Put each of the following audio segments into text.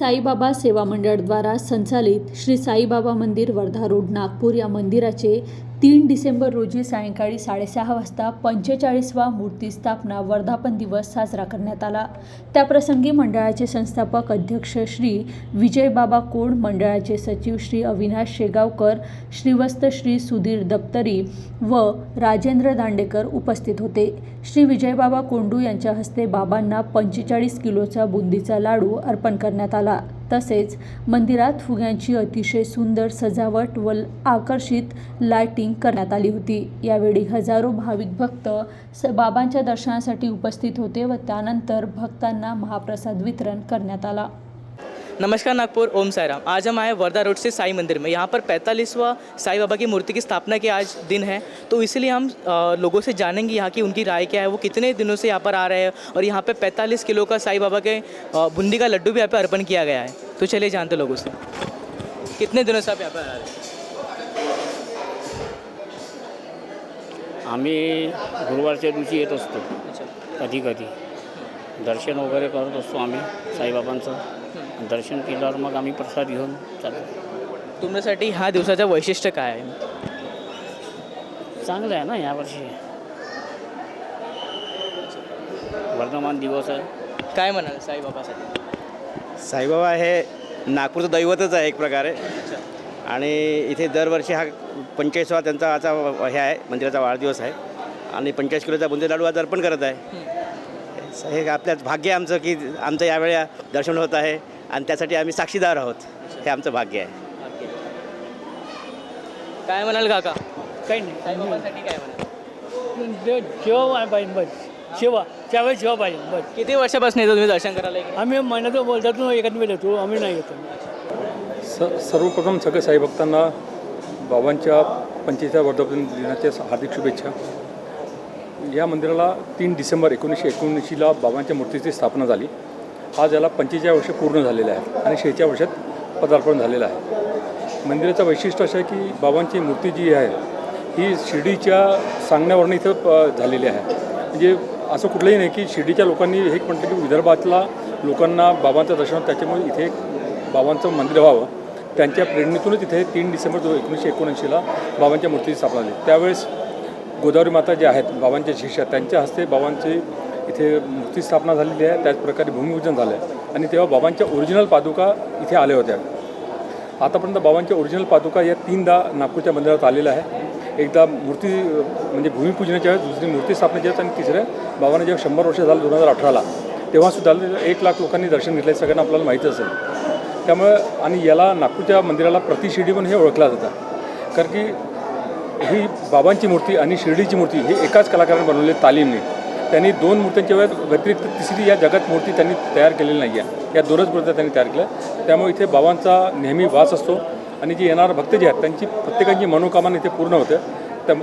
साईबाबा सेवा मंडळ द्वारा संचालित श्री साईबाबा मंदिर वर्धा रोड नागपूर या मंदिराचे 3 डिसेंबर रोजी सायंकाळी 6:30 वाजता 45वा मूर्ती स्थापना वर्धापन दिवस साजरा करण्यात आला। त्याप्रसंगी मंडळाचे संस्थापक अध्यक्ष श्री विजयबाबा कोंड, मंडळाचे सचिव श्री अविनाश शेगावकर, श्रीवस्त श्री सुधीर दप्तरी व राजेंद्र दांडेकर उपस्थित होते। श्री विजयबाबा कोंडू यांच्या हस्ते बाबांना 45 किलोचा बुंदीचा लाडू अर्पण करण्यात आला। तसेच मंदिरात फुग्यांची अतिशय सुंदर सजावट व आकर्षित लाइटिंग करण्यात आली होती। यावेळी हजारो भाविक भक्त बाबांच्या दर्शनासाठी उपस्थित होते व त्यानंतर भक्तांना महाप्रसाद वितरण करण्यात आला। नमस्कार नागपुर, ओम साई राम। आज हम आए वर्धा रोड से साई मंदिर में। यहाँ पर 45वां साई बाबा की मूर्ति की स्थापना के आज दिन है, तो इसलिए हम लोगों से जानेंगे यहाँ की उनकी राय क्या है, वो कितने दिनों से यहाँ पर आ रहे हैं और यहाँ पे 45 किलो का साई बाबा के बूंदी का लड्डू भी यहाँ पे अर्पण किया गया है। तो चलिए जानते लोगों से, कितने दिनों से आप यहाँ पर आ रहे हैं? आम्ही गुरुवारच्या दिवशी येत असतो, कधी कधी दर्शन वगैरे करत असतो आम्ही साईबाबांचं। दर्शन केल्यावर मग आम्ही प्रसाद घेऊन चालतो। तुमच्यासाठी ह्या दिवसाचं वैशिष्ट्य काय आहे? चांगलं आहे ना, यावर्षी वर्धमान दिवस आहे। काय म्हणाल साईबाबासाठी? साईबाबा हे नागपूरचं दैवतच आहे एक प्रकारे, आणि इथे दरवर्षी हा 45वा त्यांचा आजचा हे आहे, मंदिराचा वाढदिवस आहे आणि 45 किलोचा बुंदी लाडू आज अर्पण करत आहे। हे आपल्याच भाग्य आमचं की आमचं यावेळी दर्शन होत आहे आणि त्यासाठी आम्ही साक्षीदार आहोत। हे आमचं भाग्य आहे। काय म्हणाल काका? काही नाही, साईबाबासाठी काय म्हणाल? जेव्हा पाहिजे बस, जेव्हा त्यावेळेस जेव्हा पाहिजे बस। किती वर्षापासून येतो तुम्ही दर्शन करायला इकडे? आम्ही महिन्यातून बोलतात एखाद वेळ येतो, आम्ही नाही येतो। सर्वप्रथम सगळ्या साईभक्तांना बाबांच्या 45व्या वर्धापन दिनाच्या हार्दिक शुभेच्छा। या मंदिराला 3 डिसेंबर 1979ला बाबांच्या मूर्तीची स्थापना झाली। आज याला 45 वर्ष पूर्ण झालेले आहेत आणि 46 वर्षात पदार्पण झालेलं आहे। मंदिराचं वैशिष्ट्य असं आहे की बाबांची मूर्ती जी आहे ही शिर्डीच्या सांगण्यावरून इथं झालेली आहे। म्हणजे असं कुठलंही नाही की शिर्डीच्या लोकांनी हे म्हटलं की विदर्भातला लोकांना बाबांचं दर्शन, त्याच्यामुळे इथे एक बाबांचं मंदिर व्हावं, त्यांच्या प्रेरणेतूनच इथे 3 डिसेंबर 1979ला बाबांच्या मूर्तीची स्थापना झाली। त्यावेळेस गोदावरी माता जे आहेत बाबांच्या शिष्या, त्यांच्या हस्ते बाबांची इथे मूर्ती स्थापना झालेली आहे। त्याचप्रकारे भूमिपूजन झालं आहे आणि तेव्हा बाबांच्या ओरिजिनल पादुका इथे आल्या होत्या। आतापर्यंत बाबांच्या ओरिजिनल पादुका या 3दा नागपूरच्या मंदिरात आलेल्या आहे। एकदा मूर्ती म्हणजे भूमिपूजनाच्या वेळेस, दुसरी मूर्ती स्थापनेच्या वेळेस आणि तिसऱ्या बाबांना जेव्हा 100 वर्ष झालं 2018ला, तेव्हासुद्धा 1 लाख लोकांनी दर्शन घेतलं, सगळ्यांना आपल्याला माहीत असेल। त्यामुळे आणि याला नागपूरच्या मंदिराला प्रतिशिर्डी म्हणून हे ओळखलं जातं, कारण की ही बाबांची मूर्ती आणि शिर्डीची मूर्ती ही एकाच कलाकाराने बनवलेली तालीमने। त्यांनी 2 मूर्त्यांच्या व्यतिरिक्त तिसरी या जगात मूर्ती त्यांनी तयार केलेली नाही आहे। या 2च मूर्त्या त्यांनी तयार केल्या, त्यामुळे इथे बाबांचा नेहमी वास असतो आणि जे येणारे भक्त जे आहेत त्यांची प्रत्येकाची मनोकामना इथे पूर्ण होते।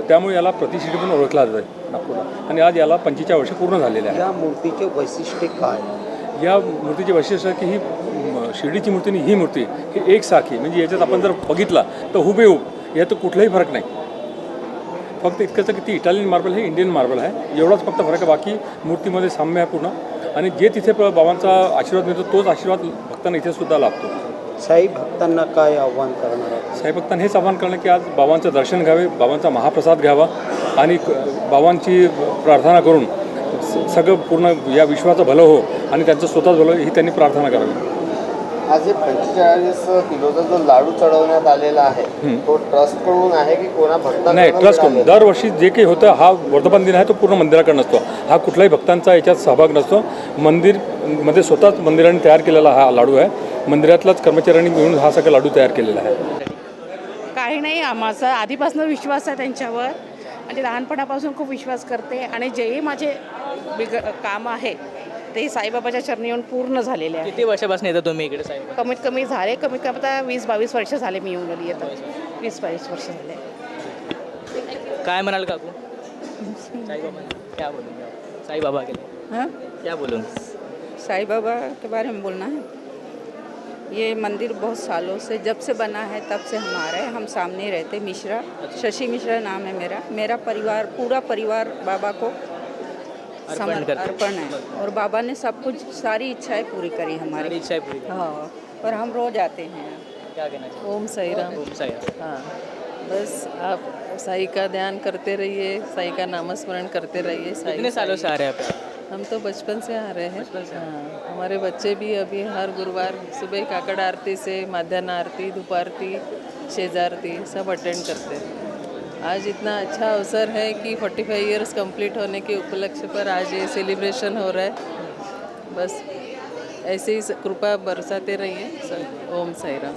त्यामुळे याला प्रतिशिर्डी म्हणून ओळखला जातं आहे नागपूरला, आणि आज याला 45 वर्ष पूर्ण झालेले आहे। या मूर्तीचे वैशिष्ट्य काय? या मूर्तीचे वैशिष्ट्य आहे की ही शिर्डीची मूर्ती आणि ही मूर्ती ही एकसारखी, म्हणजे याच्यात आपण जर बघितला तर हुबेहूब, यात कुठलाही फरक नाही। फक्त इतकंच की ती इटालियन मार्बल, हे इंडियन मार्बल आहे, एवढाच फक्त फरक आहे। बाकी मूर्तीमध्ये साम्य आहे पूर्ण, आणि जे तिथे बाबांचा आशीर्वाद मिळतो तोच आशीर्वाद भक्तांना इथे सुद्धा लाभतो। साई भक्तांना काय आव्हान करणार आहे? साई भक्तांना हेच आव्हान करणं की आज बाबांचं दर्शन घ्यावे, बाबांचा महाप्रसाद घ्यावा आणि बाबांची प्रार्थना करून सगळं पूर्ण या विश्वाचं भलं हो आणि त्यांचं स्वतःच भलं ही त्यांनी प्रार्थना करावी। आज हे 45 किलोचा जो लाडू चढवण्यात आलेला आहे, तो ट्रस्ट कडून आहे की कोणा भक्तांना? नाही, ट्रस्ट करून दरवर्षी जे काही होतं, हा वर्धापन दिन आहे तो पूर्ण मंदिराकडे नसतो, हा कुठलाही भक्तांचा याच्यात सहभाग नसतो। मंदिरमध्ये स्वतःच मंदिराने तयार केलेला हा लाडू आहे, मंदिरातलाच कर्मचाऱ्यांनी मिळून हा सगळा लाडू तयार केलेला आहे। काही नाही, माझा आधीपासून विश्वास आहे त्यांच्यावर, म्हणजे लहानपणापासून खूप विश्वास करते आणि जेही माझे काम आहे ते साईबाबाच्या चरणी येऊन पूर्ण झालेले आहे। किती वर्षापासून येतो तुम्ही इकडे साईबाबा? कमीत कमी आता 20-22 वर्ष झाले मी येऊन गेली, येतात 20-22 वर्ष झाले। काय म्हणाल काकू? साईबाबा क्या बोलूं? साईबाबा के लिए हाँ, क्या बोलूं? साईं बाबा के बारे में बोलना है। ये मंदिर बहुत सालों से, जब से बना है तब से हम आ रहे हैं। हम सामने रहते, मिश्रा, शशि मिश्रा नाम है मेरा परिवार, पूरा परिवार बाबा को अर्पण है, और बाबा ने सब कुछ, सारी इच्छाएं पूरी करी हमारी। इच्छाएं पूरी। हाँ। पर हम रोज आते हैं। क्या कहना चाहिए? ओम साई राम। ओम साई राम। हाँ, बस आप साई का ध्यान करते रहिए, साई का नामस्मरण करते रहिए। साई कितने सालों से आ रहे हैं आप यहाँ? हम तो बचपन से आ रहे हैं। बचपन से? हाँ, हमारे बच्चे भी अभी हर गुरुवार सुबह काकड़ आरती से माध्याह्न आरती, धूप आरती, शेज आरती सब अटेंड करते हैं। आज इतना अच्छा अवसर है कि 45 इयर्स कंप्लीट होने के उपलक्ष्य पर आज ये सेलिब्रेशन हो रहा है। बस ऐसे ही कृपा बरसाते रहिए। ओम साई राम।